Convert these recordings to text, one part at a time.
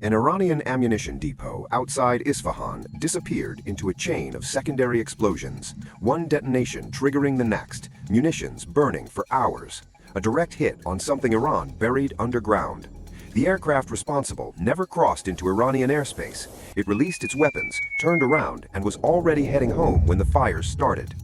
An Iranian ammunition depot outside Isfahan disappeared into a chain of secondary explosions, one detonation triggering the next, munitions burning for hours. A direct hit on something Iran buried underground. The aircraft responsible never crossed into Iranian airspace. It released its weapons, turned around, and was already heading home when the fires started.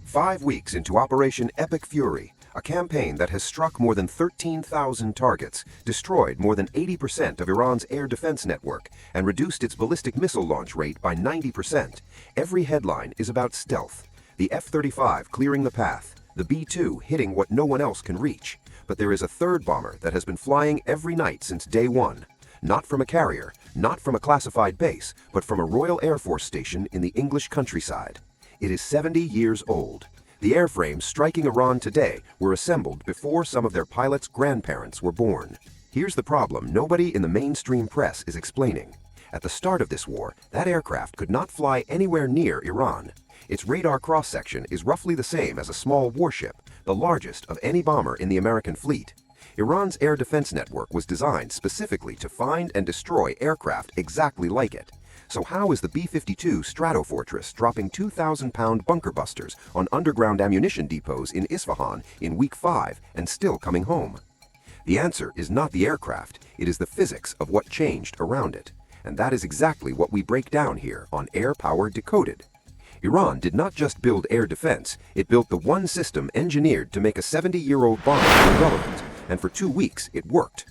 5 weeks into Operation Epic Fury, a campaign that has struck more than 13,000 targets, destroyed more than 80% of Iran's air defense network, and reduced its ballistic missile launch rate by 90%. Every headline is about stealth. The F-35 clearing the path, the B-2 hitting what no one else can reach. But there is a third bomber that has been flying every night since day one. Not from a carrier, not from a classified base, but from a Royal Air Force station in the English countryside. It is 70 years old. The airframes striking Iran today were assembled before some of their pilots' grandparents were born. Here's the problem nobody in the mainstream press is explaining. At the start of this war, that aircraft could not fly anywhere near Iran. Its radar cross-section is roughly the same as a small warship, the largest of any bomber in the American fleet. Iran's air defense network was designed specifically to find and destroy aircraft exactly like it. So how is the B-52 Stratofortress dropping 2,000-pound bunker busters on underground ammunition depots in Isfahan in week 5 and still coming home? The answer is not the aircraft, it is the physics of what changed around it. And that is exactly what we break down here on Air Power Decoded. Iran did not just build air defense, it built the one system engineered to make a 70-year-old bomber irrelevant, and for 2 weeks it worked.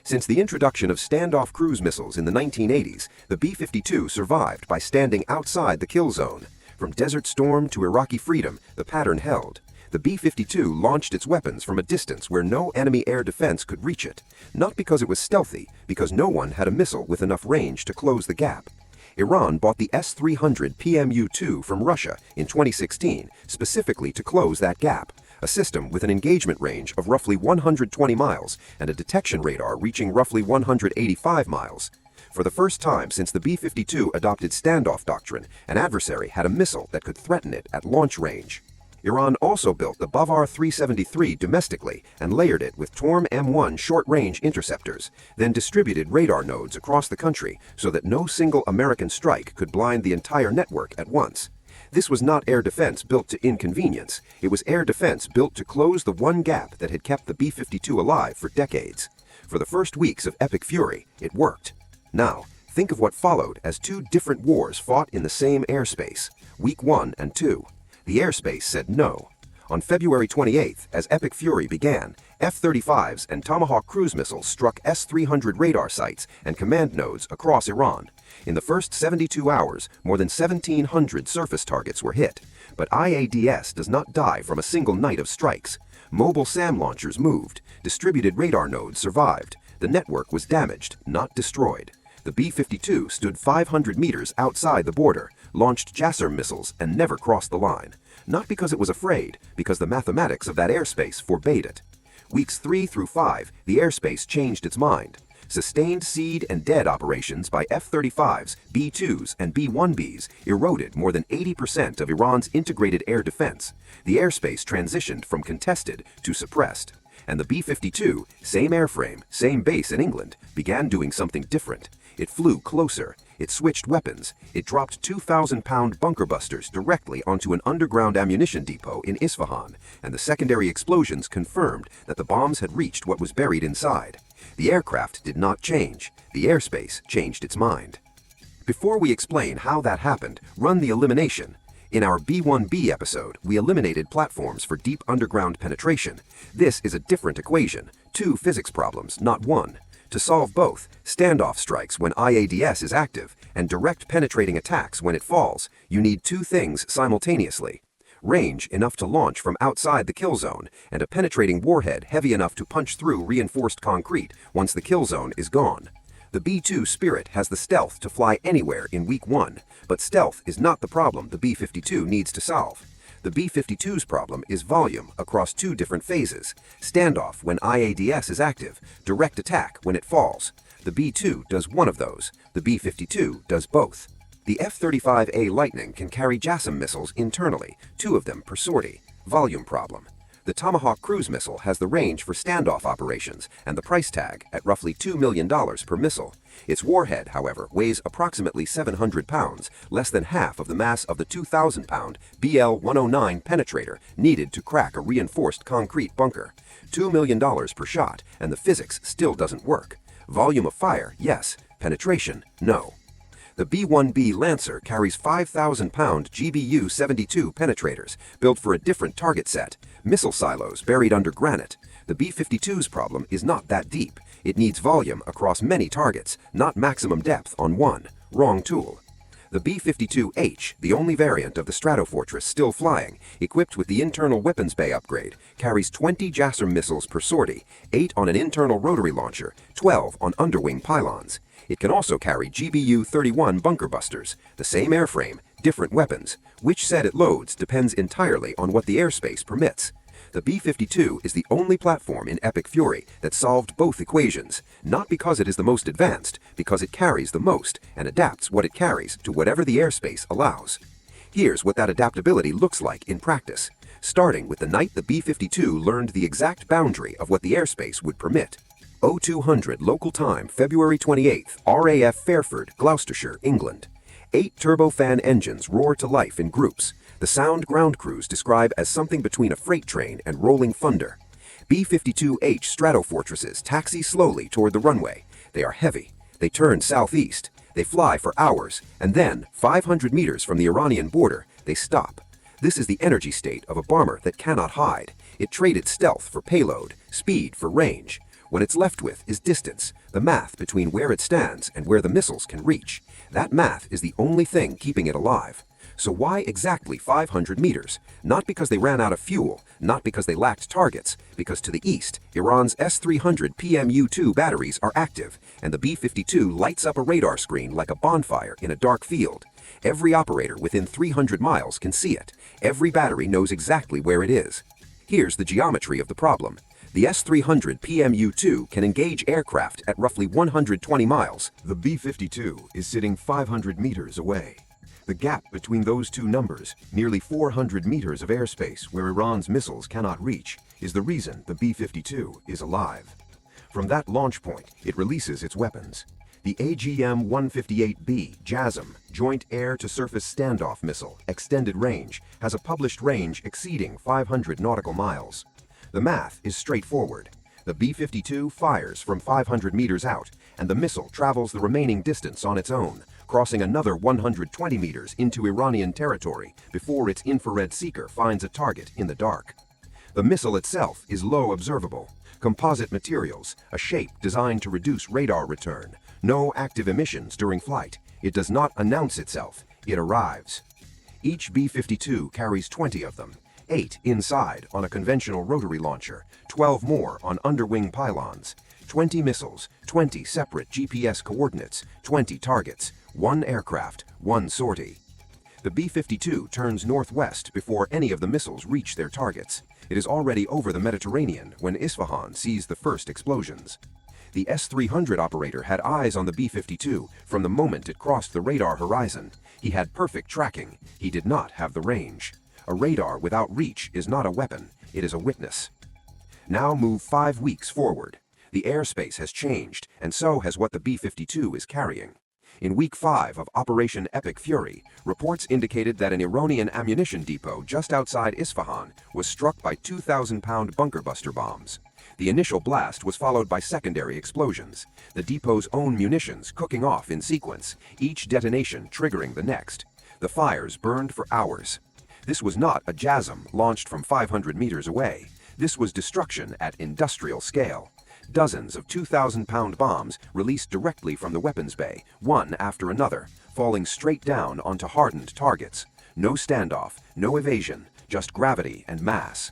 Since the introduction of standoff cruise missiles in the 1980s, the B-52 survived by standing outside the kill zone. From Desert Storm to Iraqi freedom, the pattern held. The B-52 launched its weapons from a distance where no enemy air defense could reach it, not because it was stealthy, because no one had a missile with enough range to close the gap. Iran bought the S-300 PMU-2 from Russia in 2016, specifically to close that gap. A system with an engagement range of roughly 120 miles and a detection radar reaching roughly 185 miles. For the first time since the B-52 adopted standoff doctrine, an adversary had a missile that could threaten it at launch range. Iran also built the Bavar 373 domestically and layered it with Torm M1 short-range interceptors, then distributed radar nodes across the country so that no single American strike could blind the entire network at once. This was not air defense built to inconvenience, it was air defense built to close the one gap that had kept the B-52 alive for decades. For the first weeks of Epic Fury, it worked. Now, think of what followed as 2 different wars fought in the same airspace, Week 1 and 2. The airspace said no. On February 28th, as Epic Fury began, F-35s and Tomahawk cruise missiles struck S-300 radar sites and command nodes across Iran. In the first 72 hours, more than 1,700 surface targets were hit. But IADS does not die from a single night of strikes. Mobile SAM launchers moved. Distributed radar nodes survived. The network was damaged, not destroyed. The B-52 stood 500 meters outside the border, launched JASSM missiles, and never crossed the line. Not because it was afraid, because the mathematics of that airspace forbade it. Weeks 3 through 5, the airspace changed its mind. Sustained seed and dead operations by F-35s, B-2's, and B-1B's eroded more than 80% of Iran's integrated air defense. The airspace transitioned from contested to suppressed. And the B-52, same airframe, same base in England, began doing something different. It flew closer. It switched weapons. It dropped 2,000-pound bunker busters directly onto an underground ammunition depot in Isfahan, and the secondary explosions confirmed that the bombs had reached what was buried inside. The aircraft did not change. The airspace changed its mind. Before we explain how that happened, run the elimination. In our B-1B episode, we eliminated platforms for deep underground penetration. This is a different equation, 2 physics problems, not 1. To solve both, standoff strikes when IADS is active and direct penetrating attacks when it falls, you need 2 things simultaneously. Range enough to launch from outside the kill zone, and a penetrating warhead heavy enough to punch through reinforced concrete once the kill zone is gone. The B-2 Spirit has the stealth to fly anywhere in week 1, but stealth is not the problem the B-52 needs to solve. The B-52's problem is volume across 2 different phases. Standoff when IADS is active, direct attack when it falls. The B-2 does one of those. The B-52 does both. The F-35A Lightning can carry JASSM missiles internally, 2 of them per sortie. Volume problem. The Tomahawk cruise missile has the range for standoff operations and the price tag at roughly $2 million per missile. Its warhead, however, weighs approximately 700 pounds, less than half of the mass of the 2,000-pound BL-109 penetrator needed to crack a reinforced concrete bunker. $2 million per shot, and the physics still doesn't work. Volume of fire, yes. Penetration, no. The B-1B Lancer carries 5,000-pound GBU-72 penetrators, built for a different target set, missile silos buried under granite. The B-52's problem is not that deep. It needs volume across many targets, not maximum depth on one. Wrong tool. The B-52H, the only variant of the Stratofortress still flying, equipped with the internal weapons bay upgrade, carries 20 JASSM missiles per sortie, 8 on an internal rotary launcher, 12 on underwing pylons. It can also carry GBU-31 bunker busters, the same airframe, different weapons. Which set it loads depends entirely on what the airspace permits. The B-52 is the only platform in Epic Fury that solved both equations, not because it is the most advanced, because it carries the most and adapts what it carries to whatever the airspace allows. Here's what that adaptability looks like in practice, starting with the night the B-52 learned the exact boundary of what the airspace would permit. 0200 local time, February 28th, RAF Fairford, Gloucestershire, England. 8 turbofan engines roar to life in groups. The sound ground crews describe as something between a freight train and rolling thunder. B-52H Stratofortresses taxi slowly toward the runway. They are heavy. They turn southeast. They fly for hours, and then, 500 meters from the Iranian border, they stop. This is the energy state of a bomber that cannot hide. It traded stealth for payload, speed for range. What it's left with is distance, the math between where it stands and where the missiles can reach. That math is the only thing keeping it alive. So why exactly 500 meters? Not because they ran out of fuel, not because they lacked targets, because to the east, Iran's S-300 PMU-2 batteries are active, and the B-52 lights up a radar screen like a bonfire in a dark field. Every operator within 300 miles can see it. Every battery knows exactly where it is. Here's the geometry of the problem. The S-300 PMU-2 can engage aircraft at roughly 120 miles. The B-52 is sitting 500 meters away. The gap between those two numbers, nearly 400 meters of airspace where Iran's missiles cannot reach, is the reason the B-52 is alive. From that launch point, it releases its weapons. The AGM-158 JASSM, Joint Air-to-Surface Standoff Missile, extended range, has a published range exceeding 500 nautical miles. The math is straightforward. The B-52 fires from 500 meters out, and the missile travels the remaining distance on its own, crossing another 120 meters into Iranian territory before its infrared seeker finds a target in the dark. The missile itself is low observable. Composite materials, a shape designed to reduce radar return. No active emissions during flight. It does not announce itself. It arrives. Each B-52 carries 20 of them. 8 inside on a conventional rotary launcher, 12 more on underwing pylons. 20 missiles, 20 separate GPS coordinates, 20 targets, 1 aircraft, 1 sortie. The B-52 turns northwest before any of the missiles reach their targets. It is already over the Mediterranean when Isfahan sees the first explosions. The S-300 operator had eyes on the B-52 from the moment it crossed the radar horizon. He had perfect tracking. He did not have the range. A radar without reach is not a weapon. It is a witness. Now move 5 weeks forward. The airspace has changed, and so has what the B-52 is carrying. In week 5 of Operation Epic Fury, reports indicated that an Iranian ammunition depot just outside Isfahan was struck by 2,000-pound bunker buster bombs. The initial blast was followed by secondary explosions, the depot's own munitions cooking off in sequence, each detonation triggering the next. The fires burned for hours. This was not a JASSM launched from 500 meters away. This was destruction at industrial scale. Dozens of 2,000-pound bombs released directly from the weapons bay, one after another, falling straight down onto hardened targets. No standoff, no evasion, just gravity and mass.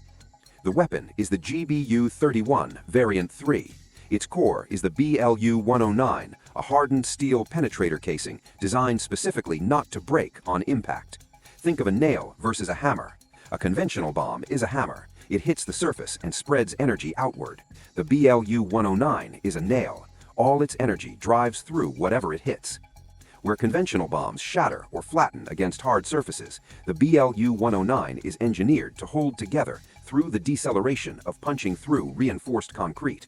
The weapon is the GBU-31 Variant 3. Its core is the BLU-109, a hardened steel penetrator casing designed specifically not to break on impact. Think of a nail versus a hammer. A conventional bomb is a hammer. It hits the surface and spreads energy outward. The BLU-109 is a nail. All its energy drives through whatever it hits. Where conventional bombs shatter or flatten against hard surfaces, the BLU-109 is engineered to hold together through the deceleration of punching through reinforced concrete.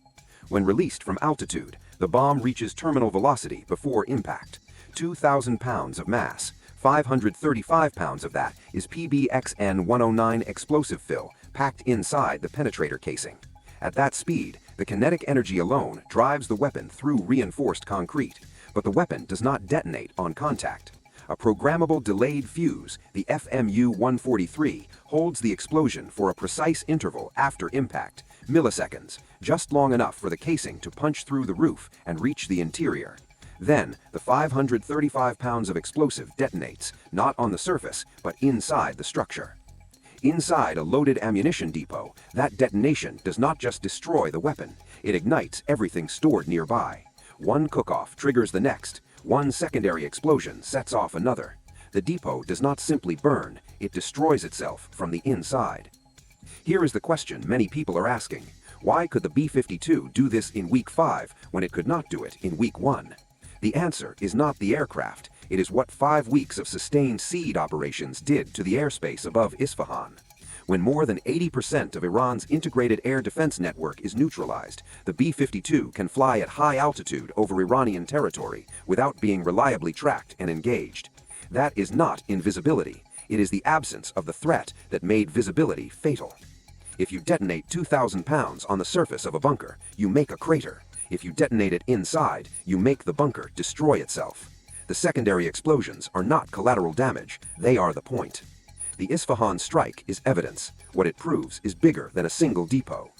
When released from altitude, the bomb reaches terminal velocity before impact. 2,000 pounds of mass, 535 pounds of that is PBXN-109 explosive fill packed inside the penetrator casing. At that speed, the kinetic energy alone drives the weapon through reinforced concrete, but the weapon does not detonate on contact. A programmable delayed fuse, the FMU-143, holds the explosion for a precise interval after impact, milliseconds, just long enough for the casing to punch through the roof and reach the interior. Then, the 535 pounds of explosive detonates, not on the surface, but inside the structure. Inside a loaded ammunition depot, that detonation does not just destroy the weapon, it ignites everything stored nearby. One cook-off triggers the next, one secondary explosion sets off another. The depot does not simply burn, it destroys itself from the inside. Here is the question many people are asking. Why could the B-52 do this in Week 5 when it could not do it in Week 1? The answer is not the aircraft, it is what 5 weeks of sustained siege operations did to the airspace above Isfahan. When more than 80% of Iran's integrated air defense network is neutralized, the B-52 can fly at high altitude over Iranian territory without being reliably tracked and engaged. That is not invisibility, it is the absence of the threat that made visibility fatal. If you detonate 2,000 pounds on the surface of a bunker, you make a crater. If you detonate it inside, you make the bunker destroy itself. The secondary explosions are not collateral damage, they are the point. The Isfahan strike is evidence. What it proves is bigger than a single depot.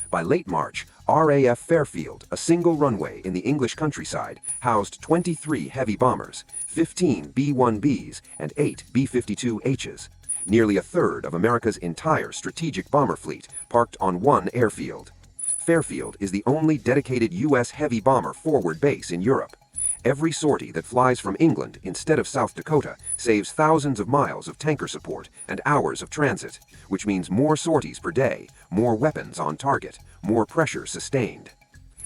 By late March, RAF Fairfield, a single runway in the English countryside, housed 23 heavy bombers, 15 B-1Bs, and 8 B-52Hs. Nearly a third of America's entire strategic bomber fleet parked on one airfield. Fairfield is the only dedicated U.S. heavy bomber forward base in Europe. Every sortie that flies from England instead of South Dakota saves thousands of miles of tanker support and hours of transit, which means more sorties per day, more weapons on target, more pressure sustained.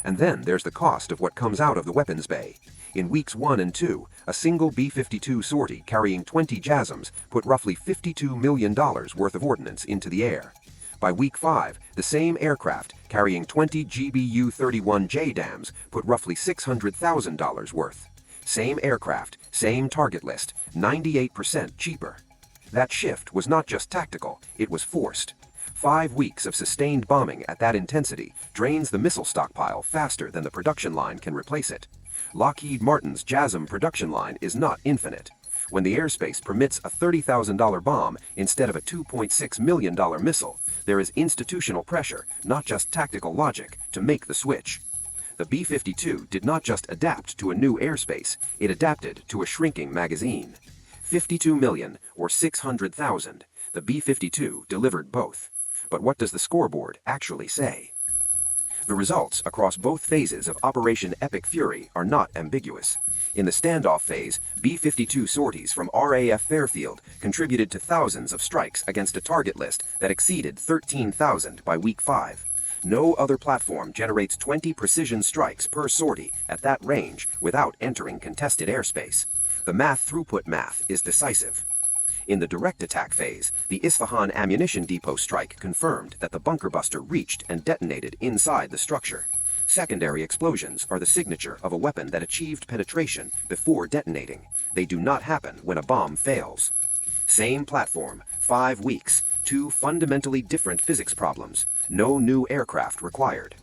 And then there's the cost of what comes out of the weapons bay. In weeks 1 and 2, a single B-52 sortie carrying 20 JASSMs put roughly $52 million worth of ordnance into the air. By week 5, the same aircraft carrying 20 GBU-31 JDAMs put roughly $600,000 worth. Same aircraft, same target list, 98% cheaper. That shift was not just tactical, it was forced. 5 weeks of sustained bombing at that intensity drains the missile stockpile faster than the production line can replace it. Lockheed Martin's JASSM production line is not infinite. When the airspace permits a $30,000 bomb instead of a $2.6 million missile, there is institutional pressure, not just tactical logic, to make the switch. The B-52 did not just adapt to a new airspace, it adapted to a shrinking magazine. 52 million, or 600,000, the B-52 delivered both. But what does the scoreboard actually say? The results across both phases of Operation Epic Fury are not ambiguous. In the standoff phase, B-52 sorties from RAF Fairfield contributed to thousands of strikes against a target list that exceeded 13,000 by week 5. No other platform generates 20 precision strikes per sortie at that range without entering contested airspace. The throughput math is decisive. In the direct attack phase, the Isfahan ammunition depot strike confirmed that the bunker buster reached and detonated inside the structure. Secondary explosions are the signature of a weapon that achieved penetration before detonating. They do not happen when a bomb fails. Same platform, 5 weeks, 2 fundamentally different physics problems, no new aircraft required.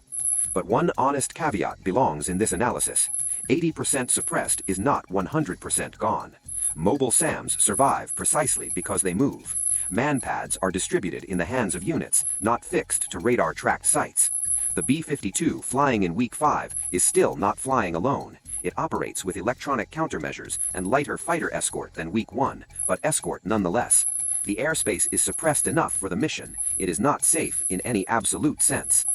But one honest caveat belongs in this analysis. 80% suppressed is not 100% gone. Mobile SAMs survive precisely because they move. Man-pads are distributed in the hands of units, not fixed to radar-tracked sites. The B-52 flying in week 5 is still not flying alone. It operates with electronic countermeasures and lighter fighter escort than week 1, but escort nonetheless. The airspace is suppressed enough for the mission. It is not safe in any absolute sense.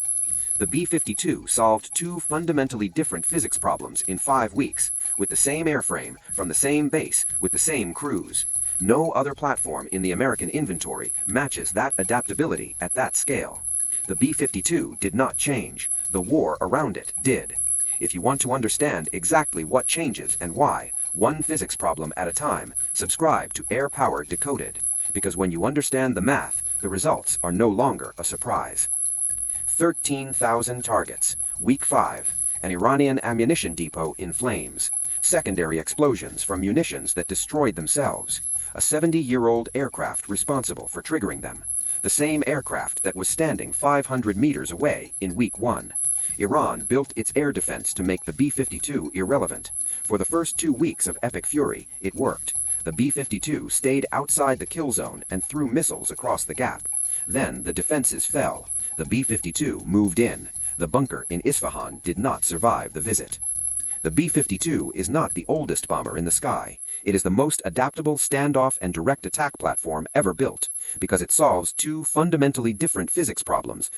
The B-52 solved 2 fundamentally different physics problems in 5 weeks, with the same airframe, from the same base, with the same crews. No other platform in the American inventory matches that adaptability at that scale. The B-52 did not change, the war around it did. If you want to understand exactly what changes and why, one physics problem at a time, subscribe to Air Power Decoded. Because when you understand the math, the results are no longer a surprise. 13,000 targets. Week 5. An Iranian ammunition depot in flames. Secondary explosions from munitions that destroyed themselves. A 70-year-old aircraft responsible for triggering them. The same aircraft that was standing 500 meters away in Week 1. Iran built its air defense to make the B-52 irrelevant. For the first 2 weeks of epic fury, it worked. The B-52 stayed outside the kill zone and threw missiles across the gap. Then the defenses fell. The B-52 moved in. The bunker in Isfahan did not survive the visit. The B-52 is not the oldest bomber in the sky. It is the most adaptable standoff and direct attack platform ever built, because it solves two fundamentally different physics problems